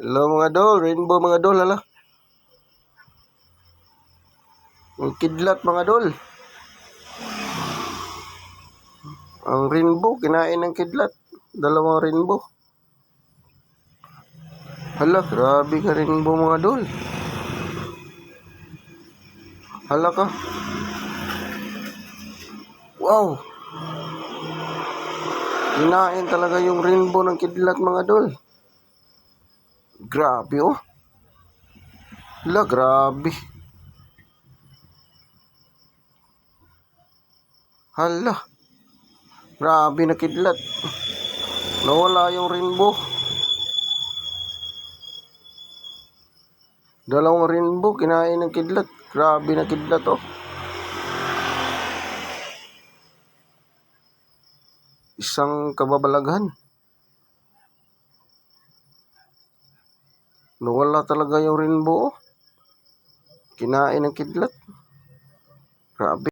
Hello mga dol, rainbow mga dol, hala. Ang kidlat mga dol. Ang rainbow, kinain ng kidlat. Dalawang rainbow. Hala, grabe ka rainbow mga dol. Hala ka. Wow. Kinain talaga yung rainbow ng kidlat mga dol. Grabe oh. Hala, grabe. Hala. Grabe na kidlat. Nawala yung rainbow. Dalawang rainbow, kinain ng kidlat. Grabe na kidlat oh. Isang kababalaghan. Nawala talaga yung rainbow oh. Kinain ng kidlat. Grabe.